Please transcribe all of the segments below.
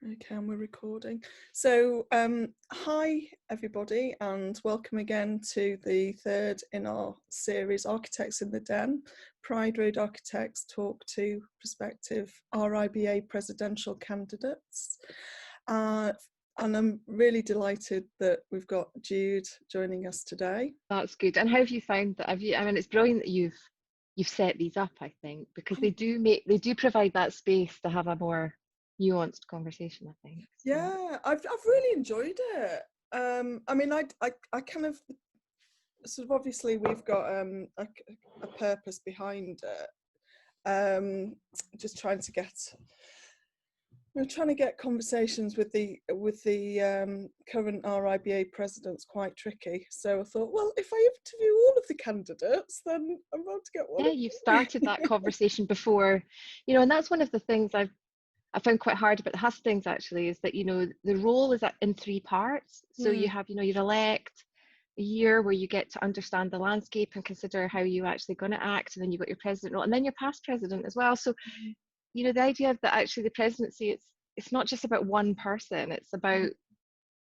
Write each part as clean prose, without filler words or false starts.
Okay, and we're recording. So, hi everybody, and welcome again to the third in our series, Architects in the Den. Pride Road Architects talk to prospective RIBA presidential candidates. And I'm really delighted that we've got Jude joining us today. That's good. And how have you found that? I mean, it's brilliant that you've set these up, I think, because they do provide that space to have a more nuanced conversation, I think. So. Yeah, I've really enjoyed it. I mean, I kind of sort of, obviously we've got a purpose behind it. Just trying to get conversations with the current RIBA presidents quite tricky. So I thought, well, if I interview all of the candidates, then I'm about to get one. Yeah, you've started that conversation before, and that's one of the things I found quite hard about the hustings actually, is that the role is in three parts. So you have your elect, a year where you get to understand the landscape and consider how you're actually going to act, and then you've got your president role, and then your past president as well. So the idea that actually the presidency, it's not just about one person, it's about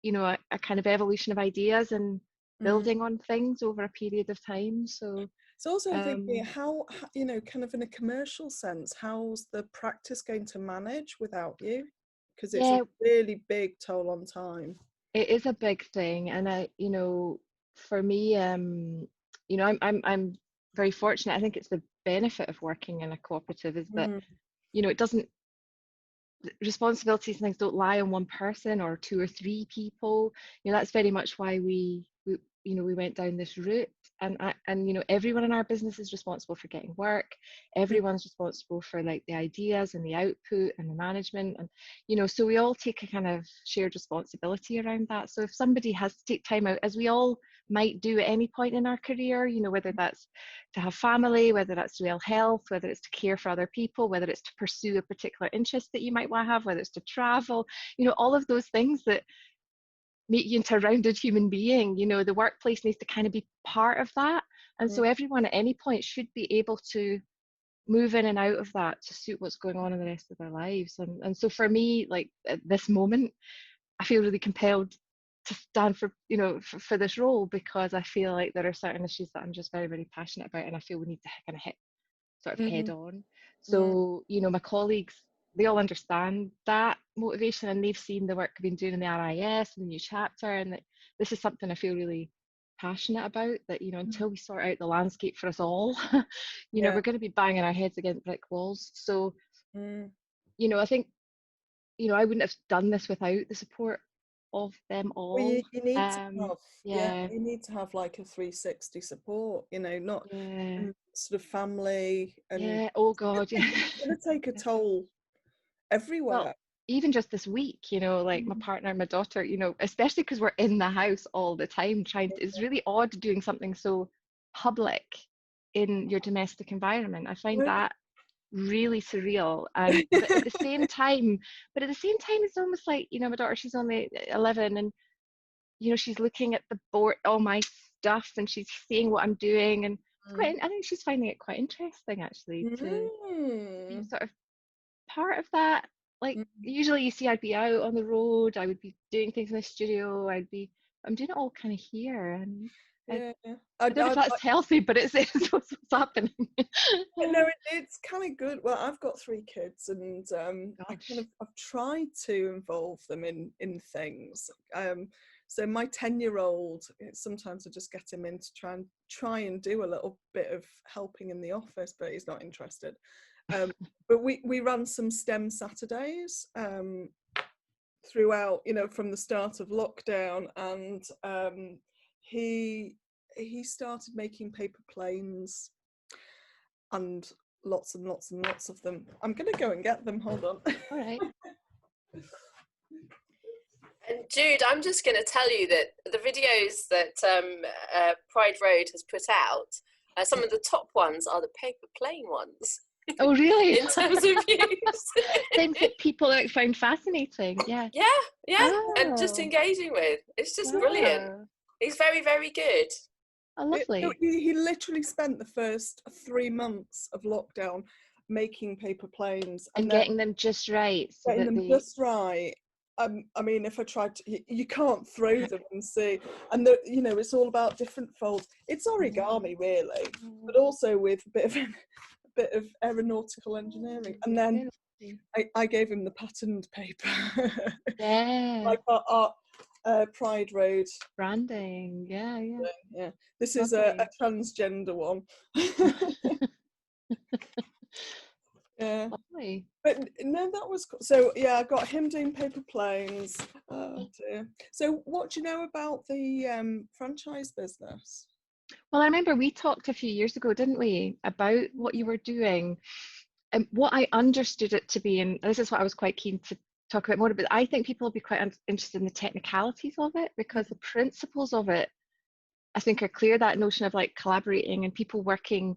a kind of evolution of ideas and building on things over a period of time. So it's also thinking how kind of in a commercial sense, how's the practice going to manage without you, because it's a really big toll on time. It is a big thing, and for me, I'm very fortunate. I think it's the benefit of working in a cooperative is that it doesn't, responsibilities and things don't lie on one person or two or three people. That's very much why we went down this route, and everyone in our business is responsible for getting work. Everyone's responsible for like the ideas and the output and the management, and so we all take a kind of shared responsibility around that. So if somebody has to take time out, as we all might do at any point in our career, whether that's to have family, whether that's real health, whether it's to care for other people, whether it's to pursue a particular interest that you might want to have, whether it's to travel, all of those things that make you into a rounded human being, the workplace needs to kind of be part of that. And so everyone at any point should be able to move in and out of that to suit what's going on in the rest of their lives. And so for me, like at this moment, I feel really compelled to stand for for this role, because I feel like there are certain issues that I'm just very, very passionate about, and I feel we need to kind of hit sort of head on. So my colleagues, they all understand that motivation, and they've seen the work I've been doing in the RIS and the new chapter, and that this is something I feel really passionate about, that until we sort out the landscape for us all, we're going to be banging our heads against brick walls. So I think I wouldn't have done this without the support of them all. Well, you need to have, you need to have like a 360 support, not sort of family, and oh god, it's going to take a toll everywhere. Well, even just this week, like my partner and my daughter, especially because we're in the house all the time it's really odd doing something so public in your domestic environment. I find that really surreal, and but at the same time it's almost like my daughter, she's only 11, and she's looking at the board, all my stuff, and she's seeing what I'm doing, and I think she's finding it quite interesting actually to be sort of part of that. Like usually you see I'd be out on the road, I would be doing things in the studio, I'm doing it all kind of here, and I don't know if that's healthy, but it's what's happening. No, it's kind of good. Well, I've got 3 kids, and I've tried to involve them in things. So my 10-year-old, sometimes I just get him in to try and do a little bit of helping in the office, but he's not interested. But we run some STEM Saturdays throughout, from the start of lockdown, and he started making paper planes, and lots and lots and lots of them. I'm going to go and get them. Hold on. All right. And Jude, I'm just going to tell you that the videos that Pride Road has put out, some of the top ones are the paper plane ones. Oh, really? In terms of views. Things that people find fascinating. Yeah. And just engaging with. It's just brilliant. He's very, very good. Oh, lovely. He literally spent the first 3 months of lockdown making paper planes and getting them just right. Just right. I mean, if I tried to, you can't throw them and see. And the, you know, it's all about different folds. It's origami really, but also with a bit of aeronautical engineering. And then I gave him the patterned paper. Yeah. Like our Pride Road Branding. Yeah. yeah. This is a transgender one. Yeah. Lovely. But no, that was cool. So yeah, I got him doing paper planes. Oh dear. So what do you know about the franchise business? Well, I remember we talked a few years ago, didn't we, about what you were doing and what I understood it to be. And this is what I was quite keen to talk about more about. I think people will be quite interested in the technicalities of it, because the principles of it, I think, are clear. That notion of like collaborating and people working,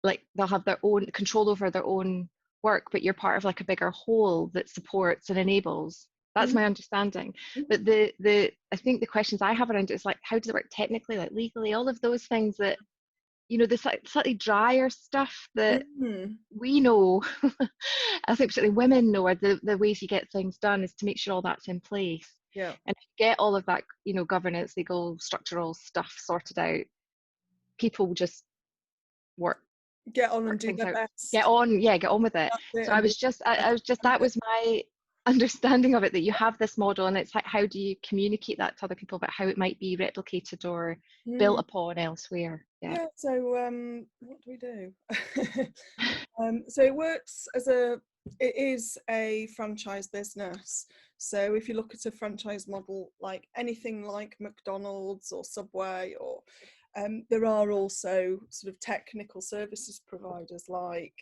like they'll have their own control over their own work, but you're part of like a bigger whole that supports and enables. That's my understanding. But the I think the questions I have around it is like, how does it work technically, like legally, all of those things that, you know, the slightly drier stuff that we know, I think particularly women know, are the ways you get things done is to make sure all that's in place. Yeah. And if you get all of that, you know, governance, legal, structural stuff sorted out, people will just get on and do their best. Get on with it. So I was just that was my understanding of it, that you have this model and it's like, how do you communicate that to other people about how it might be replicated or built upon elsewhere? Yeah. So what do we do? So it works it is a franchise business. So if you look at a franchise model, like anything like McDonald's or Subway, or there are also sort of technical services providers like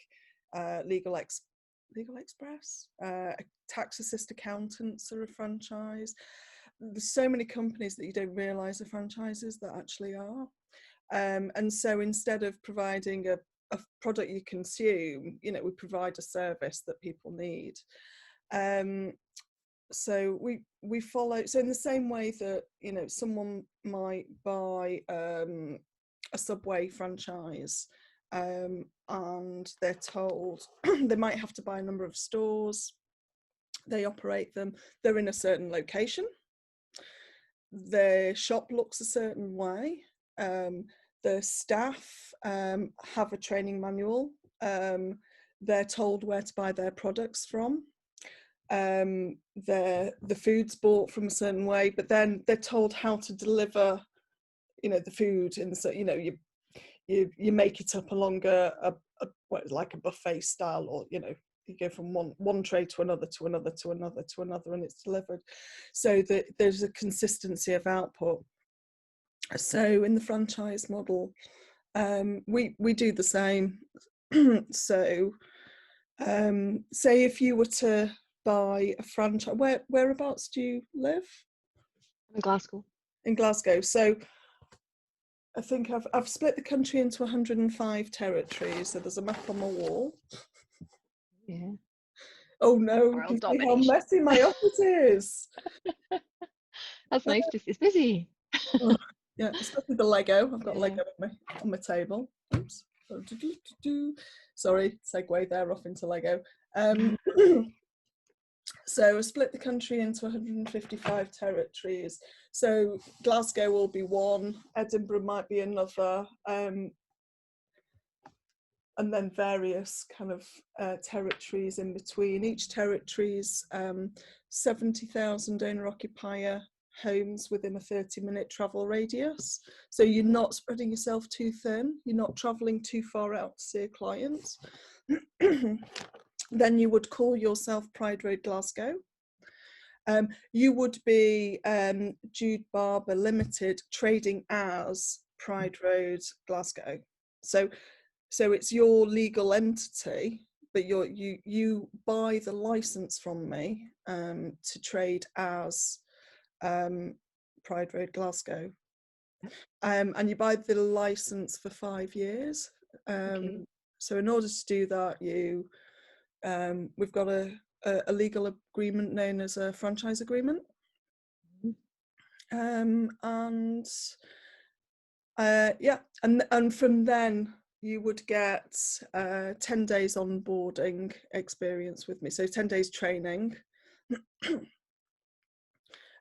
Legal Express, tax assist accountants are a franchise. There's so many companies that you don't realise are franchises that actually are. And so instead of providing a product you consume, you know, we provide a service that people need. So we follow, so in the same way that, you know, someone might buy a Subway franchise and they're told they might have to buy a number of stores, they operate them, they're in a certain location, their shop looks a certain way, the staff have a training manual, they're told where to buy their products from, the food's bought from a certain way, but then they're told how to deliver, you know, the food, and so, you know, you make it up along like a buffet style, or, you know, you go from one tray to another to another to another to another, and it's delivered, so that there's a consistency of output. So in the franchise model, we do the same. So say if you were to buy a franchise, whereabouts do you live? In Glasgow. In Glasgow. So I think I've split the country into 105 territories. So there's a map on my wall. Yeah. Oh no, you see how messy my office is. That's nice. It's busy. Yeah, especially the Lego. I've got Lego on my table. Oops. Sorry, segue there off into Lego. So I split the country into 155 territories. So Glasgow will be one, Edinburgh might be another, and then various kind of territories in between. Each territory's 70,000 owner-occupier homes within a 30-minute travel radius. So you're not spreading yourself too thin, you're not travelling too far out to see a client. Then you would call yourself Pride Road Glasgow. You would be Jude Barber Limited, trading as Pride Road Glasgow. So it's your legal entity, but you buy the license from me to trade as Pride Road Glasgow, and you buy the license for 5 years. So in order to do that, we've got a legal agreement known as a franchise agreement, and from then you would get 10 days onboarding experience with me, so 10 days training.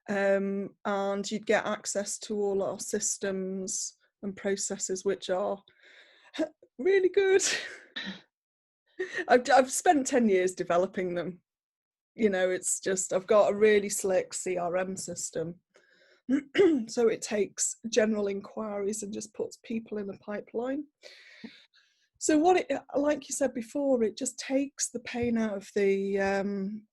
and you'd get access to all our systems and processes, which are really good. I've spent 10 years developing them. You know, it's just, I've got a really slick CRM system. So it takes general inquiries and just puts people in a pipeline. So what it, like you said before, it just takes the pain out of the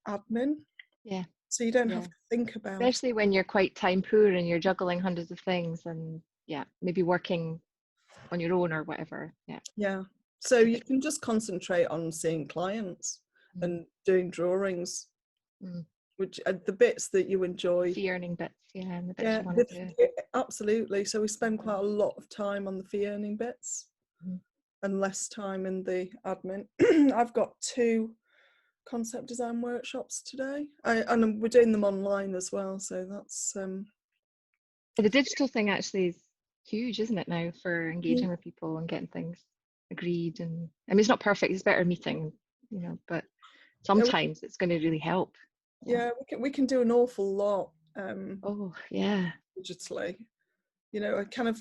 admin. Yeah. So you don't have to think about it. Especially when you're quite time poor and you're juggling hundreds of things and maybe working on your own or whatever. Yeah. So you can just concentrate on seeing clients and doing drawings, which are the bits that you enjoy. Fee earning bits, and the bits you want to do. Absolutely. So we spend quite a lot of time on the fee earning bits and less time in the admin. I've got 2 concept design workshops today, and we're doing them online as well. So that's the digital thing actually is huge, isn't it, now, for engaging with people and getting things agreed? And I mean, it's not perfect, it's better meeting, you know, but sometimes it's going to really help. We can do an awful lot digitally. You know, I kind of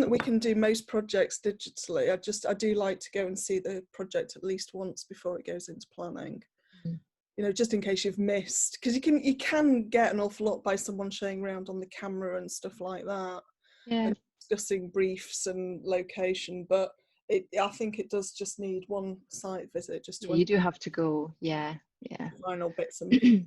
we can do most projects digitally. I do like to go and see the project at least once before it goes into planning. You know, just in case you've missed, because you can get an awful lot by someone showing around on the camera and stuff like that, and discussing briefs and location. But I think it does just need one site visit. Just to you do have to go, final bits and pieces.